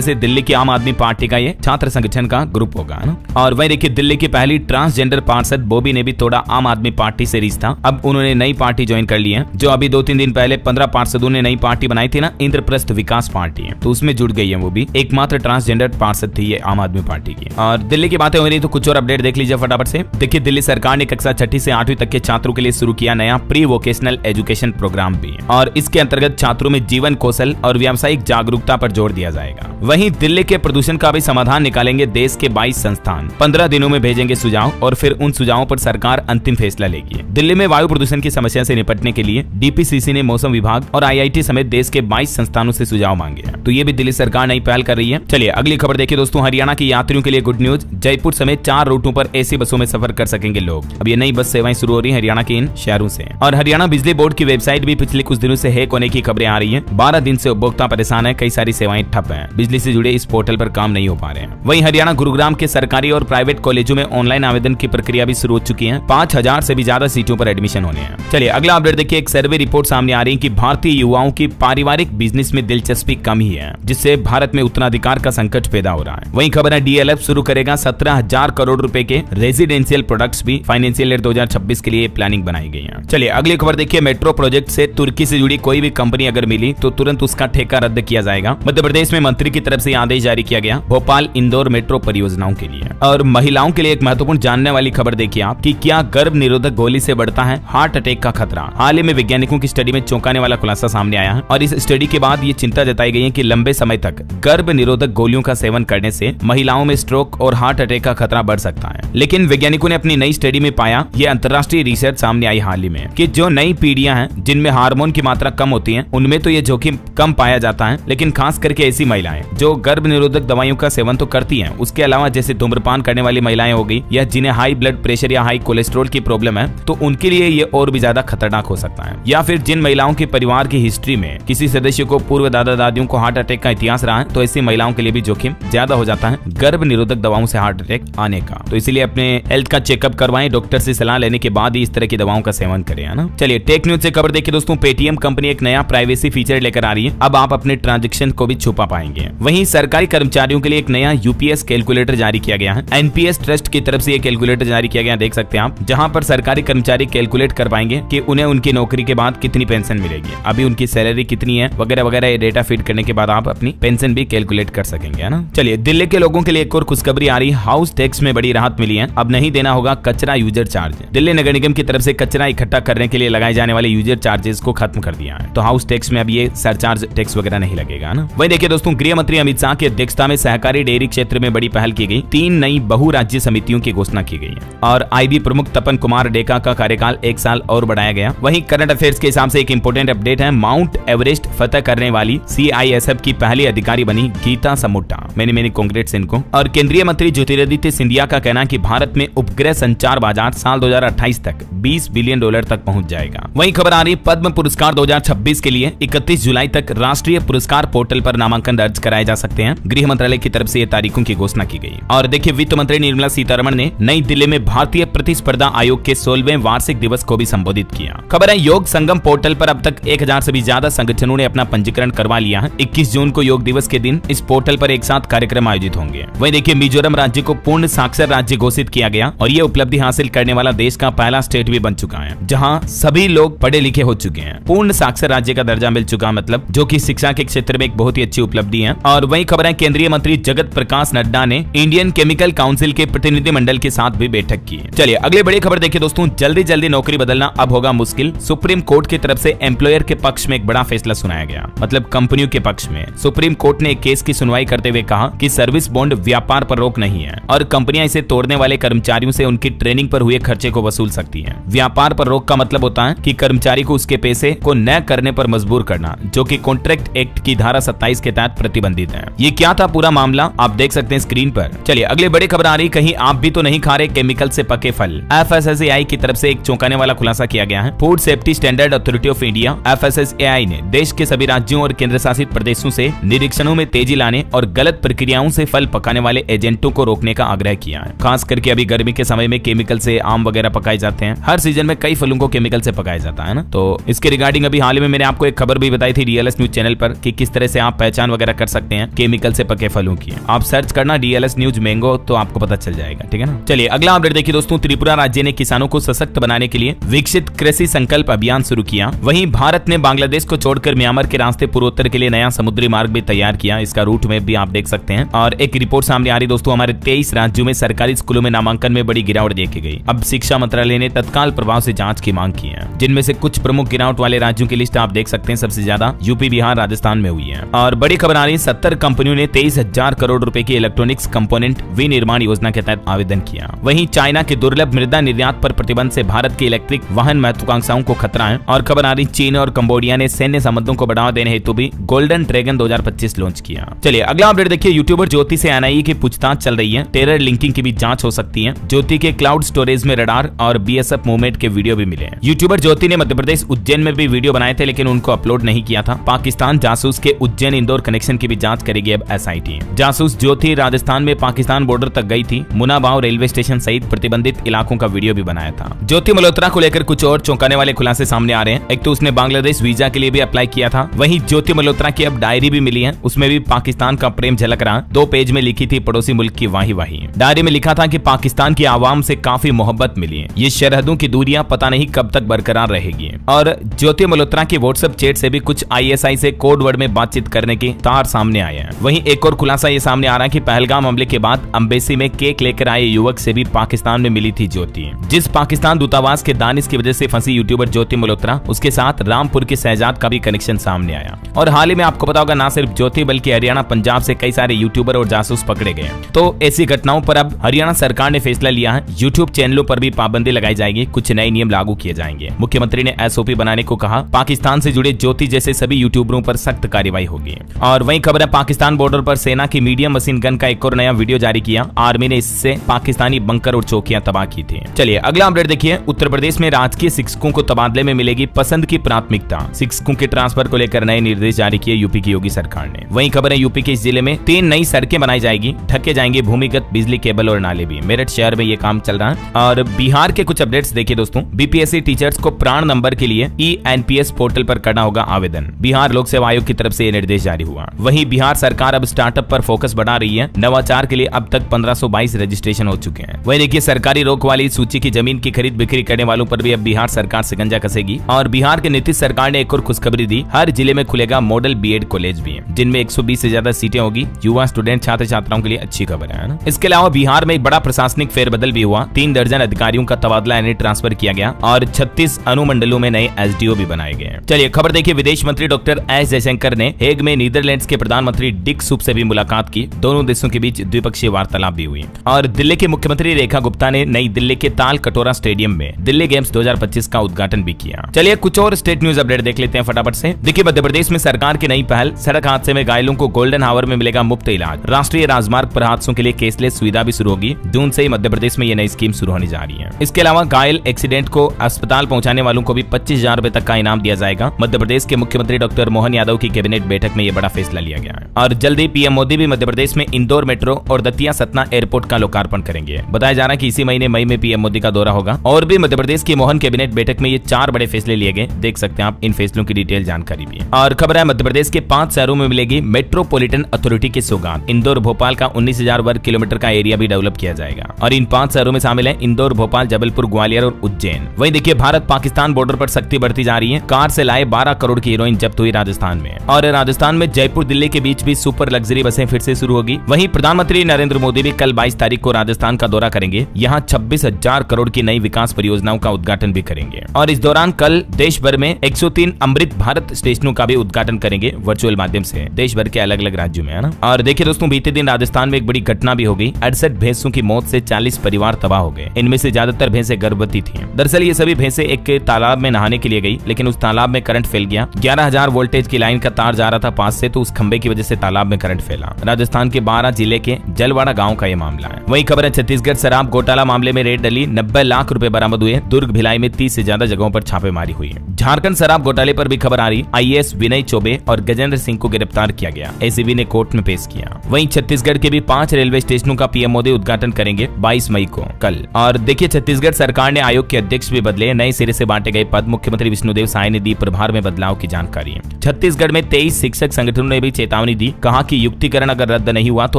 से दिल्ली की आम आदमी पार्टी का ये छात्र संगठन का ग्रुप होगा ना। और वही देखिए, दिल्ली की पहली ट्रांसजेंडर पार्षद बॉबी ने भी तोड़ा आम आदमी पार्टी से रिश्ता। अब उन्होंने नई पार्टी ज्वाइन कर ली है। जो अभी 2-3 दिन पहले 15 पार्षदों ने नई पार्टी बनाई थी ना, इंद्रप्रस्थ विकास पार्टी है, तो उसमें जुड़ गई है वो भी। एकमात्र ट्रांसजेंडर पार्षद थी ये आम आदमी पार्टी की। और दिल्ली की बातें हो रही तो कुछ और अपडेट देख लीजिए फटाफट से। देखिए, दिल्ली सरकार ने कक्षा 6 से 8वीं तक के छात्रों के लिए शुरू किया नया प्री वोकेशनल एजुकेशन प्रोग्राम भी, और इसके अंतर्गत छात्रों में जीवन कौशल और व्यावसायिक जागरूकता पर जोर दिया जाएगा। वहीं दिल्ली के प्रदूषण का भी समाधान निकालेंगे देश के 22 संस्थान। 15 दिनों में भेजेंगे सुझाव और फिर उन सुझावों पर सरकार अंतिम फैसला लेगी। दिल्ली में वायु प्रदूषण की समस्या से निपटने के लिए DPCC ने मौसम विभाग और IIT समेत देश के 22 संस्थानों से सुझाव मांगे हैं। तो ये भी दिल्ली सरकार नई पहल कर रही है। चलिए अगली खबर देखिए दोस्तों। हरियाणा के यात्रियों के लिए गुड न्यूज, जयपुर समेत 4 रूटों पर AC बसों में सफर कर सकेंगे लोग। अब ये नई बस सेवाएं शुरू हो रही है हरियाणा के इन शहरों से। और हरियाणा बिजली बोर्ड की वेबसाइट भी पिछले कुछ दिनों से हैक होने की खबरें आ रही है। 12 दिन से उपभोक्ता परेशान है, कई सारी सेवाएं ठप है, बिजली से जुड़े इस पोर्टल पर काम नहीं हो पा रहे हैं। वहीं हरियाणा गुरुग्राम के सरकारी और प्राइवेट कॉलेजों में ऑनलाइन आवेदन की प्रक्रिया भी शुरू हो चुकी है। 5000 से भी ज्यादा सीटों पर एडमिशन होने हैं। चलिए अगला अपडेट देखिए। एक सर्वे रिपोर्ट सामने आ रही है कि भारतीय युवाओं की पारिवारिक बिजनेस में दिलचस्पी कम ही है, जिससे भारत में उत्तराधिकार का संकट पैदा हो रहा है। वहीं खबर है DLF शुरू करेगा 17,000 करोड़ रुपए के रेजिडेंशियल प्रोडक्ट्स भी। फाइनेंशियल ईयर 2026 के लिए प्लानिंग बनाई गई है। चलिए अगली खबर देखिए। मेट्रो प्रोजेक्ट से तुर्की से जुड़ी कोई भी कंपनी अगर मिली तो तुरंत उसका ठेका रद्द किया जाएगा। मध्य प्रदेश में मंत्री की तरफ से आदेश जारी किया गया भोपाल इंदौर मेट्रो परियोजनाओं के लिए। और महिलाओं के लिए एक महत्वपूर्ण जानने वाली खबर देखिए आप कि क्या गर्भ निरोधक गोली से बढ़ता है हार्ट अटैक का खतरा। हाल ही में वैज्ञानिकों की स्टडी में चौंकाने वाला खुलासा सामने आया है, और इस स्टडी के बाद ये चिंता जताई गई है कि लंबे समय तक गर्भ निरोधक गोलियों का सेवन करने से महिलाओं में स्ट्रोक और हार्ट अटैक का खतरा बढ़ सकता है। लेकिन वैज्ञानिकों ने अपनी नई स्टडी में पाया, ये अंतर्राष्ट्रीय रिसर्च सामने आई हाल ही में, कि जो नई पीढ़ियां हैं जिनमें हार्मोन की मात्रा कम होती है, उनमें तो ये जोखिम कम पाया जाता है। लेकिन खास करके ऐसी महिलाएं जो गर्भ निरोधक दवाइयों का सेवन तो करती हैं, उसके अलावा जैसे धूम्रपान करने वाली महिलाएं हो गई, या जिन्हें हाई ब्लड प्रेशर या हाई कोलेस्ट्रॉल की प्रॉब्लम है, तो उनके लिए ये और भी ज्यादा खतरनाक हो सकता है। या फिर जिन महिलाओं के परिवार की हिस्ट्री में किसी सदस्य को पूर्व दादा दादियों को हार्ट अटैक का इतिहास रहा है, तो ऐसी महिलाओं के लिए भी जोखिम ज्यादा हो जाता है गर्भ निरोधक दवाओं से हार्ट अटैक आने का। तो इसीलिए अपने हेल्थ का चेकअप करवाएं, डॉक्टर से सलाह लेने के बाद ही इस तरह की दवाओं का सेवन करें, है ना। चलिए टेक न्यूज से खबर देखिए दोस्तों। पेटीएम कंपनी एक नया प्राइवेसी फीचर लेकर आ रही है। अब आप अपने ट्रांजैक्शन को भी छुपा पाएंगे। वहीं सरकारी कर्मचारियों के लिए एक नया UPS कैलकुलेटर जारी किया गया है। NPS ट्रस्ट की तरफ से ये कैलकुलेटर जारी किया गया, देख सकते हैं आप, जहां पर सरकारी कर्मचारी कैलकुलेट कर पाएंगे कि उन्हें उनकी नौकरी के बाद कितनी पेंशन मिलेगी, अभी उनकी सैलरी कितनी है, वगैरह वगैरह। ये डेटा फीड करने के बाद आप अपनी पेंशन भी कैलकुलेट कर सकेंगे, है ना। चलिए दिल्ली के लोगों के लिए एक और खुशखबरी आ रही है। हाउस टैक्स में बड़ी राहत मिली है। अब नहीं देना होगा कचरा यूजर चार्ज। दिल्ली नगर निगम की तरफ से कचरा इकट्ठा करने के लिए लगाए जाने वाले यूजर चार्जेस को खत्म कर दिया है। तो हाउस टैक्स में अब ये सरचार्ज टैक्स वगैरह नहीं लगेगा ना। वही देखिए दोस्तों, गृह मंत्री अमित शाह की अध्यक्षता में सहकारी डेयरी क्षेत्र में बड़ी पहल की गई। 3 नई बहुराज्य समितियों की घोषणा की गई है। और IB प्रमुख तपन कुमार डेका का कार्यकाल 1 साल और बढ़ाया गया। वहीं करंट अफेयर्स के हिसाब से एक इंपोर्टेंट अपडेट है। माउंट एवरेस्ट फतह करने वाली CISF की पहली अधिकारी बनी गीता समुट्टा। मैंने कांग्रेट्स इनको। और केंद्रीय मंत्री ज्योतिरादित्य सिंधिया का कहना है कि भारत में उपग्रह संचार बाजार साल 2028 तक $20 बिलियन तक पहुंच जाएगा। वहीं खबर आ रही पद्म पुरस्कार 2026 के लिए 31 जुलाई तक राष्ट्रीय पुरस्कार पोर्टल पर नामांकन दर्ज कराए जा सकते हैं। गृह मंत्रालय की तरफ से ये तारीखों की घोषणा की गई। और देखिए, वित्त मंत्री निर्मला सीतारमण ने नई दिल्ली में भारतीय प्रतिस्पर्धा आयोग के 16वें वार्षिक दिवस को भी संबोधित किया। खबर है योग संगम पोर्टल पर अब तक 1000 से भी ज्यादा संगठनों ने अपना पंजीकरण करवा लिया है। 21 जून को योग दिवस के दिन इस पोर्टल पर एक साथ कार्यक्रम आयोजित होंगे। वहीं देखिए, मिजोरम राज्य को पूर्ण साक्षर राज्य घोषित किया गया, और ये उपलब्धि हासिल करने वाला देश का पहला स्टेट भी बन चुका है जहां सभी लोग पढ़े लिखे हो चुके हैं। पूर्ण साक्षर राज्य का दर्जा मिल चुका, मतलब जो कि शिक्षा के क्षेत्र में एक बहुत ही अच्छी उपलब्धि है। और वही खबर है, केंद्रीय मंत्री जगत प्रकाश नड्डा ने इंडियन केमिकल काउंसिल के प्रतिनिधि मंडल के साथ भी बैठक की। चलिए अगली बड़ी खबर देखिए दोस्तों। जल्दी नौकरी बदलना अब होगा मुश्किल। सुप्रीम कोर्ट की तरफ से एम्प्लॉयर के पक्ष में एक बड़ा फैसला सुनाया गया, मतलब कंपनियों के पक्ष में। सुप्रीम कोर्ट ने एक केस की सुनवाई करते हुए कहा कि सर्विस बॉन्ड व्यापार पर रोक नहीं है, और कंपनियां इसे तोड़ने वाले कर्मचारियों से उनकी ट्रेनिंग पर हुए खर्चे को वसूल सकती हैं। व्यापार पर रोक का मतलब होता है कि कर्मचारी को उसके पैसे को न करने पर मजबूर करना, जो कि कॉन्ट्रैक्ट एक्ट की धारा 27 के तहत प्रतिबंधित है। ये क्या था पूरा मामला, आप देख सकते हैं स्क्रीन पर। चलिए अगली बड़ी खबर आ रही, कहीं आप भी तो नहीं खा रहे केमिकल से पके फल। FSSAI की तरफ से एक चौंकाने वाला खुलासा किया गया है। Food safety standard authority of India FSSAI ने देश के सभी राज्यों और केंद्र शासित प्रदेशों से निरीक्षणों में तेजी लाने और गलत प्रक्रियाओं से फल पकाने वाले एजेंटों को रोकने का आग्रह किया है। खास करके अभी गर्मी के समय में केमिकल से आम वगैरह पकाए जाते हैं। हर सीजन में कई फलों को केमिकल से पकाया जाता है ना। तो इसके रिगार्डिंग अभी हाल ही में मैंने आपको एक खबर भी बताई थी DLS न्यूज चैनल पर कि किस तरह से आप पहचान वगैरह कर सकते हैं केमिकल से पके फलों की। आप सर्च करना DLS न्यूज मैंगो तो आपको पता चल जाएगा, ठीक है ना। चलिए अगला अपडेट देखिए दोस्तों। त्रिपुरा राज्य ने किसानों को सशक्त बनाने के लिए विकसित कृषि संकल्प अभियान शुरू किया। वहीं भारत ने बांग्लादेश को छोड़कर म्यांमार के रास्ते पूर्वोत्तर के लिए नया समुद्री मार्ग भी तैयार किया। इसका रूट मैप भी आप देख सकते हैं। और एक रिपोर्ट सामने आ रही दोस्तों, हमारे 23 राज्यों में सरकारी स्कूलों में नामांकन में बड़ी गिरावट देखी गई। अब शिक्षा मंत्रालय ने तत्काल प्रभाव से जांच की मांग की है, जिनमें से कुछ प्रमुख गिरावट वाले राज्यों की लिस्ट आप देख सकते हैं। सबसे ज्यादा यूपी, बिहार, राजस्थान में हुई है। और बड़ी खबर आ रही है, 70 कंपनियों ने 23,000 करोड़ रुपए की इलेक्ट्रॉनिक्स कंपोनेंट विनिर्माण योजना के तहत आवेदन किया। वहीं चाइना के दुर्लभ मृदा निर्यात पर प्रतिबंध से भारत के इलेक्ट्रिक वाहन महत्वाकांक्षाओं को खतरा है। और खबर आ रही, चीन और कंबोडिया ने सैन्य संबंधों को बढ़ावा देने हेतु भी गोल्डन ड्रैगन 2025 लॉन्च किया। चलिए अगला अपडेट देखिए। यूट्यूबर ज्योति से NIA की पूछताछ चल रही है। टेरर लिंकिंग की भी जांच हो सकती है। ज्योति के क्लाउड स्टोरेज में रडार और BSF मूवमेंट के वीडियो भी मिले हैं। यूट्यूबर ज्योति ने मध्य प्रदेश उज्जैन में भी वीडियो बनाए थे, लेकिन उनको अपलोड नहीं किया था। पाकिस्तान जासूस के उज्जैन इंदौर कनेक्शन की भी जांच करेगी अब SIT। जासूस ज्योति राजस्थान में पाकिस्तान बॉर्डर तक गई थी। मुनाबाव रेलवे स्टेशन सहित प्रतिबंधित इलाकों का वीडियो भी बनाया था। ज्योति मल्होत्रा को लेकर कुछ और चौंकाने वाले खुलासे सामने आ रहे हैं। एक तो उसने बांग्लादेश वीजा के लिए भी अप्लाई किया था। वहीं ज्योति मल्होत्रा की अब डायरी भी मिली है, उसमें भी पाकिस्तान का प्रेम झलक रहा। 2 पेज में लिखी थी पड़ोसी मुल्क की वाही वाही। डायरी में लिखा था कि पाकिस्तान की आवाम से काफी मोहब्बत मिली है। ये सरहदों की दूरियां पता नहीं कब तक बरकरार रहेगी। और ज्योति मल्होत्रा के व्हाट्सएप चैट से भी कुछ ISI से कोड वर्ड में बातचीत करने के तार सामने आए हैं। वहीं एक और खुलासा ये सामने आ रहा है कि पहलगाम हमले के बाद अम्बेसी में केक लेकर आए युवक से भी पाकिस्तान में मिली थी ज्योति। जिस पाकिस्तान दूतावास के दानिश की वजह से फंसी यूट्यूबर ज्योति मल्होत्रा, उसके साथ रामपुर के शहजाद का भी कनेक्शन सामने आया। और हाल ही में आपको पता होगा, न सिर्फ ज्योति बल्कि हरियाणा, पंजाब से कई सारे यूट्यूबर और जासूस पकड़े गए। तो ऐसी घटनाओं पर अब हरियाणा सरकार ने फैसला लिया है। यूट्यूब चैनलों पर भी पाबंदी लगाई जाएगी, कुछ नए नियम लागू किए जाएंगे। मुख्यमंत्री ने SOP बनाने को कहा। पाकिस्तान से जुड़े ज्योति जैसे सभी यूट्यूबरों पर सख्त कार्रवाई होगी। और वहीं खबर है, पाकिस्तान बॉर्डर पर सेना की मीडियम मशीन गन का एक और नया वीडियो जारी किया। आर्मी ने इससे पाकिस्तानी बंकर और चौकियां तबाह की थी। चलिए अगला अपडेट देखिए। उत्तर प्रदेश में राजकीय शिक्षकों को तबादले में मिलेगी पसंद की प्राथमिकता। शिक्षकों के ट्रांसफर को लेकर नए निर्देश जारी किए यूपी की योगी सरकार ने। वहीं खबर है, यूपी के इस जिले में 3 नई सड़कें बनाई जाएगी, ढके जाएंगे भूमिगत बिजली केबल और नाले भी। मेरठ शहर में ये काम चल रहा है। और बिहार के कुछ अपडेट्स देखिए दोस्तों। BPSC टीचर्स को प्राण नंबर के लिए ENPS पोर्टल पर करना होगा आवेदन। बिहार लोक सेवा आयोग की तरफ से ये निर्देश जारी हुआ। वहीं बिहार सरकार अब स्टार्टअप पर फोकस बढ़ा रही है। नवाचार के लिए अब तक 1522 रजिस्ट्रेशन हो चुके हैं। वहीं देखिए, सरकारी रोक वाली सूची की जमीन की खरीद बिक्री करने वालों पर भी अब बिहार सरकार शिकंजा कसेगी। और बिहार के नीतीश सरकार ने एक और खुशखबरी दी। हर जिले में खुलेगा मॉडल B.Ed कॉलेज भी, जिनमें 120 से ज्यादा सीटें होगी। युवा स्टूडेंट छात्र छात्राओं के लिए अच्छी खबर है ना। इसके अलावा बिहार में एक बड़ा प्रशासनिक फेरबदल भी हुआ। 3 दर्जन अधिकारियों का तबादला यानी ट्रांसफर किया गया और 36 अनुमंडलों में नए SDO भी बनाए गए। चलिए खबर देखिए। विदेश मंत्री डॉक्टर S जयशंकर ने हेग में नीदरलैंड्स के प्रधानमंत्री डिक सूप से भी मुलाकात की। दोनों देशों के बीच द्विपक्षीय वार्तालाप भी हुई। और दिल्ली के मुख्यमंत्री रेखा गुप्ता ने नई दिल्ली के ताल कटोरा स्टेडियम में दिल्ली गेम्स 2025 का उद्घाटन भी किया। चलिए कुछ और स्टेट न्यूज अपडेट देख लेते हैं फटाफट से। देखिए, मध्य प्रदेश में सरकार की नई पहल, सड़क हादसे में घायलों को गोल्डन हावर में मिलेगा मुफ्त इलाज। राष्ट्रीय राजमार्ग पर हादसों के लिए केसलेस सुविधा भी शुरू होगी। जून से ही मध्य प्रदेश में ये नई स्कीम शुरू होने जा रही है। इसके अलावा घायल एक्सीडेंट को अस्पताल पहुंचाने वालों को भी 25,000 रुपए तक का इनाम दिया जाएगा। मध्य प्रदेश के मुख्यमंत्री डॉक्टर मोहन यादव की कैबिनेट बैठक में यह बड़ा फैसला लिया गया है। और जल्द ही PM मोदी भी मध्य प्रदेश में इंदौर मेट्रो और दतिया सतना एयरपोर्ट का लोकार्पण करेंगे। बताया जा रहा है कि इसी महीने मई में PM मोदी का दौरा होगा। और भी मध्य प्रदेश की मोहन कैबिनेट बैठक में ये 4 बड़े फैसले लिए गए। देख सकते हैं आप इन फैसलों की डिटेल जानकारी भी। और खबर है, मध्य प्रदेश के 5 शहरों में मिलेगी मेट्रोपॉलिटन अथॉरिटी की सौगात। इंदौर भोपाल का 19,000 वर्ग किलोमीटर का एरिया भी डेवलप किया जाएगा। और इन 5 शहरों में शामिल है इंदौर, भोपाल, जबलपुर, ग्वालियर और उज्जैन। वहीं देखिए, भारत पाकिस्तान बॉर्डर पर सख्ती बढ़ती जा रही है। कार से लाए 12 करोड़ की हीरोइन जब्त हुई राजस्थान में। और राजस्थान में जयपुर दिल्ली के बीच भी सुपर लग्जरी बसें फिर से शुरू होगी। वहीं प्रधानमंत्री नरेंद्र मोदी भी कल 22 तारीख को राजस्थान का दौरा करेंगे। यहाँ 26,000 करोड़ की नई विकास परियोजनाओं का उद्घाटन भी करेंगे। और इस दौरान कल देश भर में 103 अमृत भारत स्टेशनों का भी उद्घाटन करेंगे वर्चुअल माध्यम से, देश भर के अलग अलग राज्यों में, है ना। और देखिए दोस्तों, बीते दिन राजस्थान में एक बड़ी घटना भी हो गई। 68 भैंसों की मौत से 40 परिवार तबाह हो गए। इनमें से ज्यादातर भैंसें गर्भवती थी। दरअसल ये सभी भैंसें एक तालाब में नहाने के लिए गई, लेकिन उस तालाब में करंट फैल गया। 11,000 वोल्टेज की लाइन का तार जा रहा था पास से, तो उस खंबे की वजह से तालाब में करंट फैला। राजस्थान के 12 जिले के जलवाड़ा गांव का ये मामला है। वहीं खबर है, छत्तीसगढ़ शराब घोटाला मामले में रेड डली नकली 90 लाख रुपए बरामद हुए। दुर्ग भिलाई में 30 से ज्यादा जगहों पर छापेमारी हुई। झारखंड शराब घोटाले पर भी खबर आ रही। IAS विनय चौबे और गजेंद्र सिंह को गिरफ्तार किया गया, ACB ने कोर्ट में पेश किया। वहीं छत्तीसगढ़ के भी 5 रेलवे स्टेशनों का PM मोदी उद्घाटन करेंगे 22 मई को, कल। और देखिए, छत्तीसगढ़ सरकार ने आयोग के अध्यक्ष भी बदले, नए सिरे से बांटे गए पद। मुख्यमंत्री विष्णुदेव साय ने दी प्रभार में बदलाव की जानकारी। छत्तीसगढ़ में 23 शिक्षक संगठनों ने भी चेतावनी दी, कहा कि युक्तिकरण अगर रद्द नहीं हुआ तो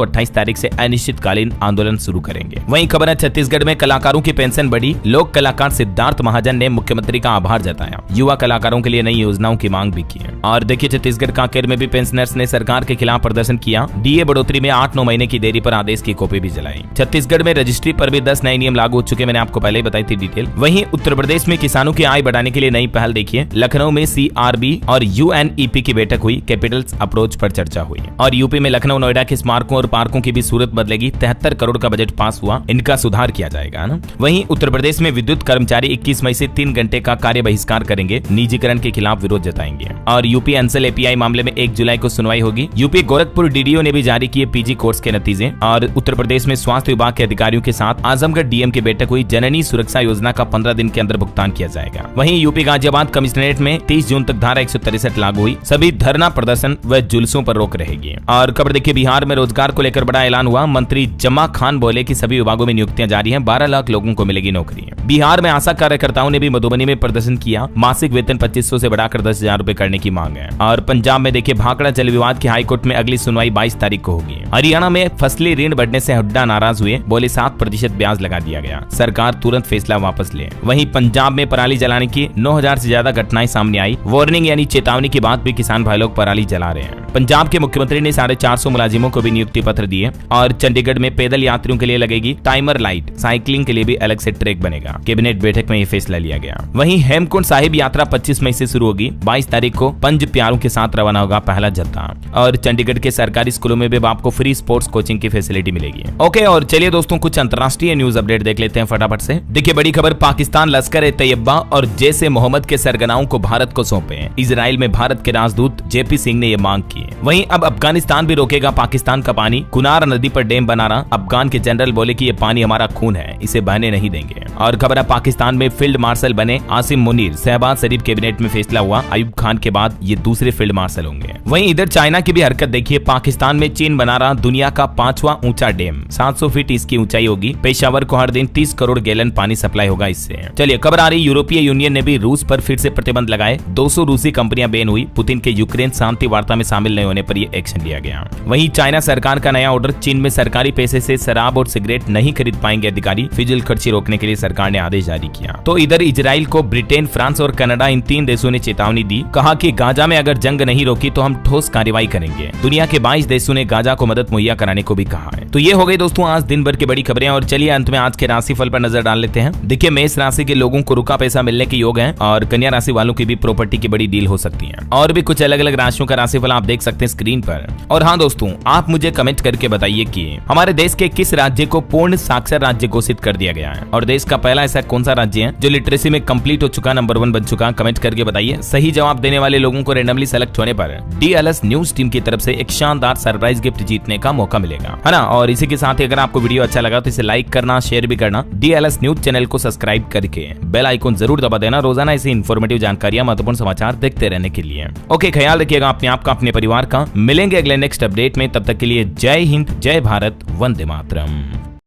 28 तारीख से अनिश्चितकालीन आंदोलन शुरू करेंगे। वहीं खबर है, छत्तीसगढ़ में कलाकारों की पेंशन बढ़ी। लोक कलाकार सिद्धार्थ महाजन ने मुख्यमंत्री का आभार जताया। युवा कलाकारों के लिए नई योजनाओं की मांग भी की। और देखिए, छत्तीसगढ़ कांकेर में भी पेंशनर्स ने सरकार के खिलाफ प्रदर्शन किया। DA बढ़ोतरी में 8-9 महीने की देरी पर आदेश की कॉपी भी जलाई। छत्तीसगढ़ में रजिस्ट्री पर भी 10 नए नियम लागू हो चुके, मैंने आपको पहले ही बताई थी डिटेल। वहीं उत्तर प्रदेश में किसानों की आय बढ़ाने के लिए नई पहल देखिए। लखनऊ में CRB और UNEP की बैठक हुई, कैपिटल्स अप्रोच पर चर्चा हुई। और यूपी में लखनऊ नोएडा के स्मारकों और पार्कों की भी सूरत बदलेगी। 73 करोड़ का बजट पास हुआ, इनका सुधार किया जाएगा ना। वहीं उत्तर प्रदेश में विद्युत कर्मचारी 21 मई से 3 घंटे का कार्य बहिष्कार करेंगे, निजीकरण के खिलाफ विरोध जताएंगे। और यूपी अंचल API मामले में 1 जुलाई को सुनवाई होगी। यूपी गोरखपुर DDO ने भी जारी किए PG कोर्स के नतीजे। और उत्तर प्रदेश में स्वास्थ्य विभाग के अधिकारियों के साथ आजमगढ़ DM की बैठक हुई। जननी सुरक्षा योजना का 15 दिन के अंदर भुगतान किया जाएगा। वहीं यूपी गाजियाबाद कमिश्नरेट में 30 जून तक धारा 163 लागू हुई। सभी धरना प्रदर्शन व जुलूसों पर रोक रहेगी। और खबर देखिए, बिहार में रोजगार को लेकर बड़ा ऐलान हुआ। मंत्री जमा खान बोले कि सभी विभागों में नियुक्तियां जारी हैं, 12 लाख लोगों को मिलेगी नौकरी। बिहार में आशा कार्यकर्ताओं ने भी मधुबनी में प्रदर्शन किया। मासिक वेतन 2500 से बढ़ाकर 10,000 रुपए करने की मांग है। और पंजाब में देखिए, भाखड़ा जल विवाद की हाईकोर्ट में अगली सुनवाई 22 तारीख को होगी। हरियाणा में फसली ऋण बढ़ने से हुड्डा नाराज हुए, बोले 7% ब्याज लगा दिया गया, सरकार तुरंत फैसला वापस ले। वहीं पंजाब में पराली जलाने की 9000 से ज्यादा घटनाएं सामने आई। वार्निंग यानी चेतावनी के बाद भी किसान भाई लोग पराली जला रहे हैं। पंजाब के मुख्यमंत्री ने 450 मुलाजिमों को भी नियुक्ति पत्र दिए। और चंडीगढ़ में पैदल यात्रियों के लिए लगेगी टाइमर लाइट, साइकिलिंग के लिए भी अलग से ट्रैक बनेगा। कैबिनेट बैठक में ये फैसला लिया गया। वहीं हेमकुंड साहिब यात्रा 25 मई से शुरू होगी। 22 तारीख को पंज प्यारों के साथ रवाना होगा पहला जत्था। और चंडीगढ़ के सरकारी स्कूलों में भी आपको फ्री स्पोर्ट्स कोचिंग की फैसिलिटी मिलेगी। ओके, और चलिए दोस्तों, कुछ अंतर्राष्ट्रीय न्यूज अपडेट देख लेते हैं फटाफट से। देखिए, बड़ी खबर, पाकिस्तान लश्कर-ए-तैयबा और जैश-ए-मोहम्मद के सरगनाओं को भारत को सौंपे। इजराइल में भारत के राजदूत JP सिंह ने यह मांग की। वहीं अब अफगानिस्तान भी रोकेगा पाकिस्तान का पानी। कुनार नदी पर डैम बना रहा। अफगान के जनरल बोले कि ये पानी हमारा खून है, इसे बहने नहीं देंगे। और खबर है, पाकिस्तान में फील्ड मार्शल बने आसिम मुनीर। शहबाज शरीफ कैबिनेट में फैसला हुआ। अयूब खान के बाद ये दूसरे फील्ड मार्शल होंगे। वहीं इधर चाइना की भी हरकत देखिए। पाकिस्तान में चीन बना रहा दुनिया का 5वां ऊंचा डैम। 700 फीट इसकी ऊंचाई होगी। पेशावर को हर दिन 30 करोड़ गैलन पानी सप्लाई होगा इससे। चलिए, खबर आ रही, यूरोपीय यूनियन ने भी रूस पर फिर से प्रतिबंध लगाए। 200 रूसी कंपनियां बैन हुई। पुतिन के यूक्रेन शांति वार्ता में शामिल नहीं होने पर यह एक्शन लिया गया। वहीं चाइना सरकार का नया ऑर्डर। चीन में सरकारी पैसे से शराब और सिगरेट नहीं खरीद पाएंगे अधिकारी। फिजूल खर्ची रोकने के लिए सरकार ने आदेश जारी किया। तो इधर इजराइल को ब्रिटेन, फ्रांस और कनाडा, इन 3 देशों ने चेतावनी दी। कहा कि गाजा में अगर जंग नहीं रोकी तो हम ठोस कार्रवाई करेंगे। दुनिया के 22 देशों ने गाजा को मदद मुहैया कराने को भी कहा है। तो ये हो गई दोस्तों आज दिन भर की बड़ी खबरें। और चलिए अंत में आज के राशिफल पर नजर डाल लेते हैं। देखिए, मेष राशि के लोगों को रुका पैसा मिलने के योग है। और कन्या राशि वालों की भी प्रॉपर्टी की बड़ी डील हो सकती है। और भी कुछ अलग अलग राशियों का राशिफल आप देख सकते हैं स्क्रीन पर। और हाँ दोस्तों, आप मुझे कमेंट करके बताइए कि हमारे देश के किस राज्य को पूर्ण साक्षर राज्य घोषित कर दिया गया है। और देश का पहला ऐसा कौन सा राज्य है जो लिटरेसी में कंप्लीट हो चुका, नंबर 1 बन चुका। कमेंट करके बताइए। सही जवाब देने वाले लोगों को रैंडमली सेलेक्ट होने पर DLS न्यूज टीम की तरफ से एक शानदार सरप्राइज गिफ्ट जीतने का मौका मिलेगा, है ना। और इसी के साथ ही अगर आपको वीडियो अच्छा लगा तो इसे लाइक करना, शेयर भी करना। DLS न्यूज चैनल को सब्सक्राइब करके बेल आइकन जरूर दबा देना, रोजाना ऐसी इन्फॉर्मेटिव जानकारियां, महत्वपूर्ण समाचार देखते रहने के लिए। ओके, ख्याल रखिएगा अपने आप का, अपने परिवार का। मिलेंगे अगले नेक्स्ट अपडेट में, तब तक के लिए जय हिंद, जय भारत, वंदे मातरम।